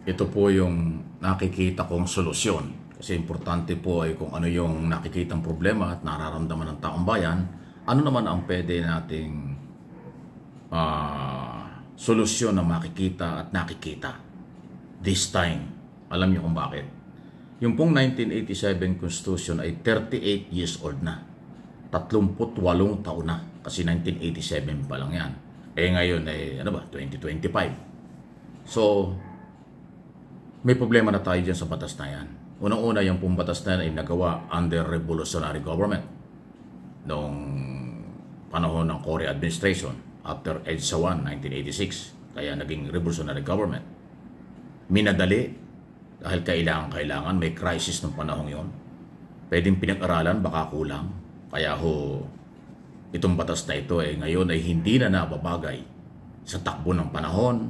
ito po yung nakikita kong solusyon. Kasi importante po ay kung ano yung nakikitang problema at nararamdaman ng taong bayan, ano naman ang pwede nating solusyon na makikita at nakikita. This time, alam niyo kung bakit. Yung pong 1987 Constitution ay 38 years old na. 38 taon na. Kasi 1987 pa lang yan. Eh ngayon ay 2025. So, may problema na tayo dyan sa batas na yan. Unang-una, yung pong batas na yan ay nagawa under revolutionary government noong panahon ng Cory administration after EDSA 1, 1986. Kaya naging revolutionary government. Minadali dahil kailangan may crisis ng panahon yon. Pwedeng pinag-aralan, baka kulang. Kaya itong batas na ito ngayon ay hindi na nababagay sa takbo ng panahon,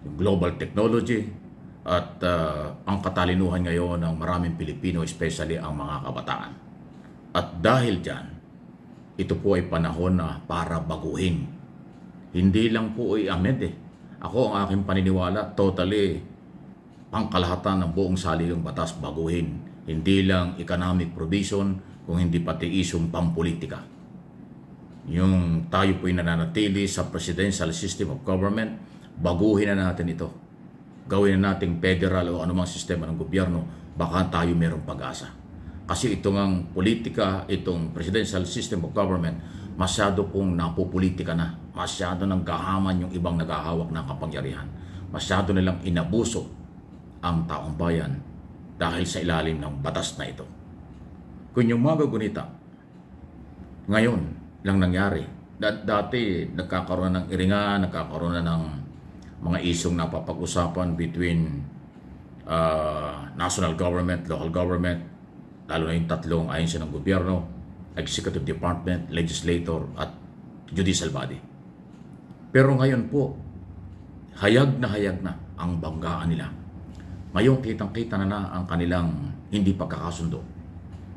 yung global technology, at ang katalinuhan ngayon ng maraming Pilipino, especially ang mga kabataan. At dahil dyan, ito po ay panahon na para baguhin. Hindi lang po ay amend Ako ang aking paniniwala, totally pangkalahatan ng buong saligang batas baguhin. Hindi lang economic provision, kung hindi pati isyong pampolitika. Yung tayo po ay nananatili sa presidential system of government, baguhin na natin ito. Gawin na nating federal o anumang sistema ng gobyerno, baka tayo mayroong pag-asa. Kasi itong politika, itong presidential system of government, masyado pong napopolitika na. Masyado nang gahaman yung ibang naghahawak ng kapangyarihan. Masyado nilang inabuso ang taong bayan dahil sa ilalim ng batas na ito. Kung yung mga gunita, ngayon lang nangyari. Dati nagkakaroon ng iringan, nagkakaroon na ng mga isyong napapag-usapan between national government, local government, lalo na yung tatlong ahensya ng gobyerno, executive department, legislator, at judicial body. Pero ngayon po, hayag na ang banggaan nila. Ngayon kitang-kita na ang kanilang hindi pagkakasundo.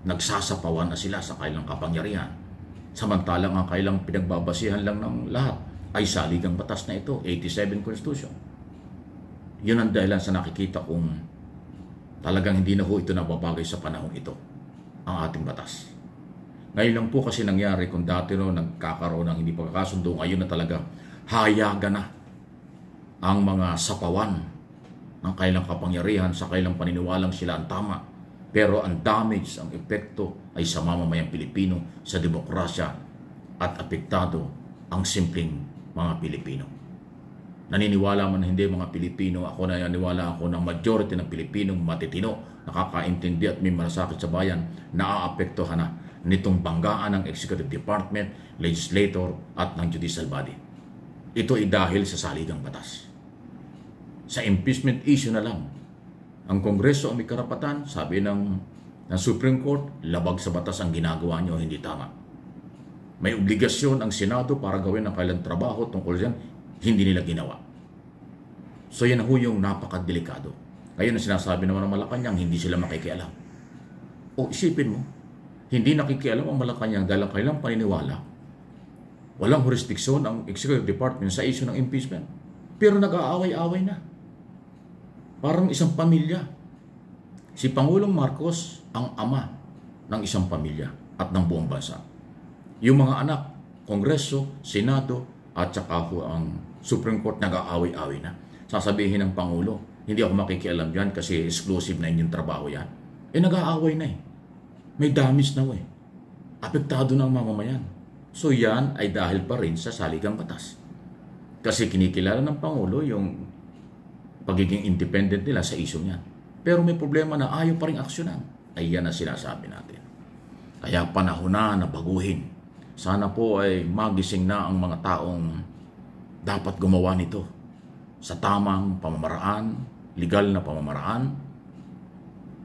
Nagsasapawan na sila sa kanilang kapangyarihan. Samantalang ang kailang pinagbabasihan lang ng lahat ay saligang batas na ito, 87 Constitution. Yun ang dahilan sa nakikita kong talagang hindi na ito nababagay sa panahon ito, ang ating batas. Ngayon lang po kasi nangyari kung dati nagkakaroon ng hindi pagkakasundo, ngayon na talaga hayagan na ang mga sapawan ng kailang kapangyarihan sa kailang paniniwalang sila ang tama. Pero ang damage, ang epekto ay sa mamamayang Pilipino, sa demokrasya, at apektado ang simpleng mga Pilipino. Naniniwala man hindi mga Pilipino, ako naniniwala ako ng majority ng Pilipinong matitino, nakakaintindi at may malasakit sa bayan, naaapektuhan na nitong banggaan ng Executive Department, Legislator at ng Judicial Body. Ito ay dahil sa saligang batas. Sa impeachment issue na lang, ang Kongreso ang may karapatan, sabi ng Supreme Court, labag sa batas ang ginagawa nyo, hindi tama. May obligasyon ang Senado para gawin ang kailang trabaho tungkol dyan, hindi nila ginawa. So yan yung napakadelikado. Ngayon ang sinasabi naman ng Malacanang, hindi sila makikialam. O isipin mo, hindi nakikialam ang Malacanang dahil ang kailang paniniwala, walang jurisdiksyon ang Executive Department sa issue ng impeachment. Pero nag-aaway-aaway na. Parang isang pamilya. Si Pangulong Marcos ang ama ng isang pamilya at ng buong bansa. Yung mga anak, Kongreso, Senado, at saka ang Supreme Court nag-aaway-aaway na. Sasabihin ng Pangulo, hindi ako makikialam dyan kasi exclusive na inyong trabaho yan. Nag-aaway na May damage na Apektado ng mamamayan. So yan ay dahil pa rin sa saligang batas. Kasi kinikilala ng Pangulo yung pagiging independent nila sa isyu niyan. Pero may problema na ayaw pa rin aksyonan. Ay yan ang sinasabi natin. Kaya panahon na baguhin. Sana po ay magising na ang mga taong dapat gumawa nito sa tamang pamamaraan, legal na pamamaraan,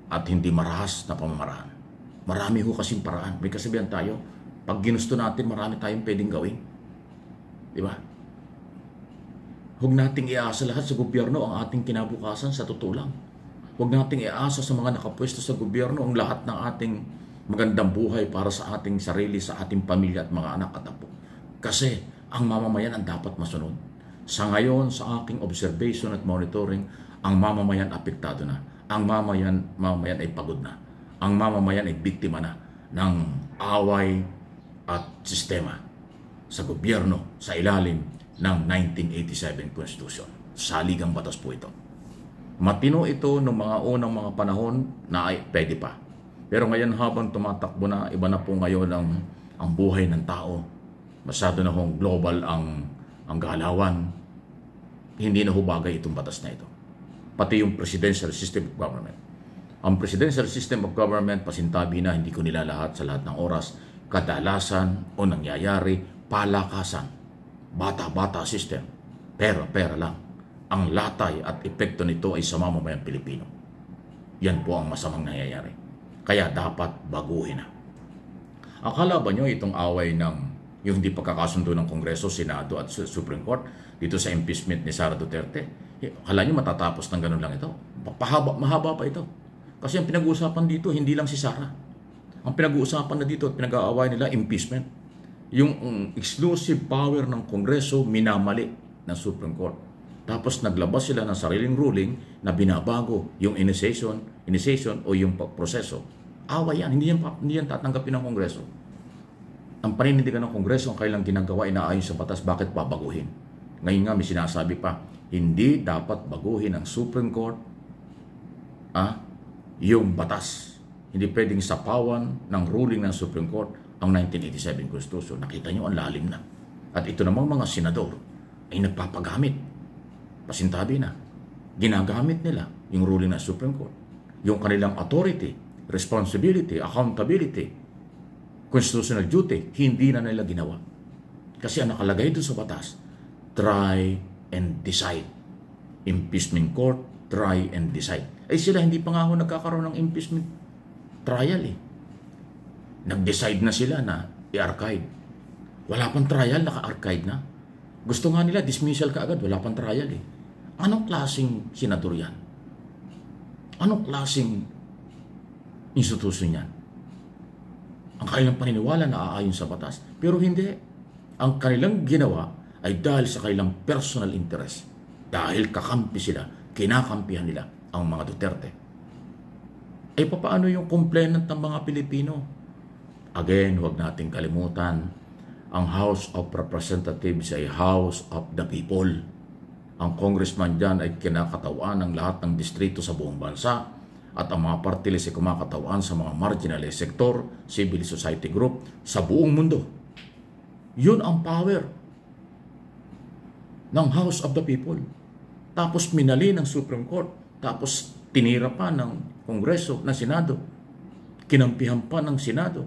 at hindi marahas na pamamaraan. Marami kasing paraan. May kasabihan tayo, pag ginusto natin, marami tayong pwedeng gawin. Di ba? Huwag nating iasa lahat sa gobyerno ang ating kinabukasan sa totoo lang. Huwag nating iasa sa mga nakapwesto sa gobyerno ang lahat ng ating magandang buhay para sa ating sarili, sa ating pamilya at mga anak at apo. Kasi ang mamamayan ang dapat masunod. Sa ngayon, sa aking observation at monitoring, Ang mamamayan apektado na. Ang mamamayan ay pagod na. Ang mamamayan ay biktima na ng away at sistema sa gobyerno sa ilalim ng 1987 Constitution. Saligang batas po ito. Matino ito noong mga unang mga panahon na ay pwede pa. Pero ngayon habang tumatakbo na, iba na po ngayon ang buhay ng tao. Masyado na hong global ang galawan. Hindi na hubagay itong batas na ito. Pati yung presidential system of government. Ang presidential system of government, pasintabi na, hindi ko nilalahat sa lahat ng oras, kadalasan o nangyayari, palakasan, bata-bata system, pera lang. Ang latay at epekto nito ay sa mamamayang Pilipino. Yan po ang masamang nangyayari. Kaya dapat baguhin na. Akala ba nyo itong away ng yung hindi pagkakasundo ng Kongreso, Senado at Supreme Court dito sa impeachment ni Sara Duterte? Akala nyo matatapos ng ganun lang ito? Mahaba pa ito. Kasi ang pinag-uusapan dito, hindi lang si Sara. Ang pinag-uusapan na dito at pinag-aaway nila, impeachment. Yung exclusive power ng Kongreso, minamali ng Supreme Court. Tapos naglabas sila ng sariling ruling na binabago yung initiation o yung proseso. Away yan. Hindi yan tatanggapin ng Kongreso. Ang paninindigan ng Kongreso, ang kailang ginagawa, inaayon sa batas, bakit babaguhin? Ngayon nga may sinasabi pa, hindi dapat baguhin ng Supreme Court yung batas. Hindi pwedeng sapawan ng ruling ng Supreme Court ang 1987 Constitution. Nakita nyo, ang lalim na. At ito namang mga senador ay nagpapagamit. Pasintabi na. Ginagamit nila yung ruling ng Supreme Court. Yung kanilang authority, responsibility, accountability, constitutional duty, hindi na nila ginawa. Kasi ang nakalagay doon sa batas, try and decide. Impeachment court, try and decide. Ay sila hindi pa nga ako nagkakaroon ng impeachment trial eh. Nag-decide na sila na i-archive. Wala pang trial, naka-archive na. Gusto nga nila, dismissal ka agad, wala pang trial eh. Anong klaseng senador yan? Anong klaseng institusyon yan? Ang kanilang paniniwala na aayon sa batas. Pero hindi. Ang kanilang ginawa ay dahil sa kanilang personal interest. Dahil kakampi sila, kinakampihan nila ang mga Duterte. Eh paano yung complainant ng mga Pilipino? Again, huwag nating kalimutan, ang House of Representatives ay House of the People. Ang congressman dyan ay kinakatawan ng lahat ng distrito sa buong bansa at ang mga party list ay kumakatawan sa mga marginalized sector, civil society group sa buong mundo. Yun ang power ng House of the People. Tapos minali ng Supreme Court. Tapos tinira pa ng Kongreso, ng Senado. Kinampihan pa ng Senado.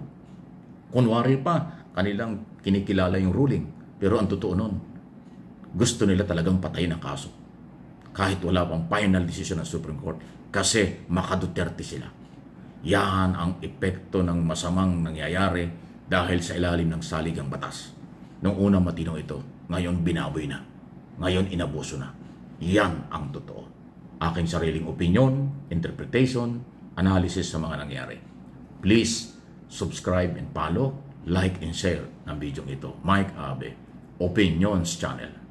Kunwari pa, kanilang kinikilala yung ruling. Pero ang totoo nun, gusto nila talagang patayin ang kaso. Kahit wala pang final decision ng Supreme Court. Kasi makaduterte sila. Yan ang epekto ng masamang nangyayari dahil sa ilalim ng saligang batas. Noong unang matino ito, ngayon binaboy na. Ngayon inabuso na. Yan ang totoo. Aking sariling opinion, interpretation, analysis sa mga nangyari. Please subscribe and follow, like and share ng video ito. Mike Abe, Opinions Channel.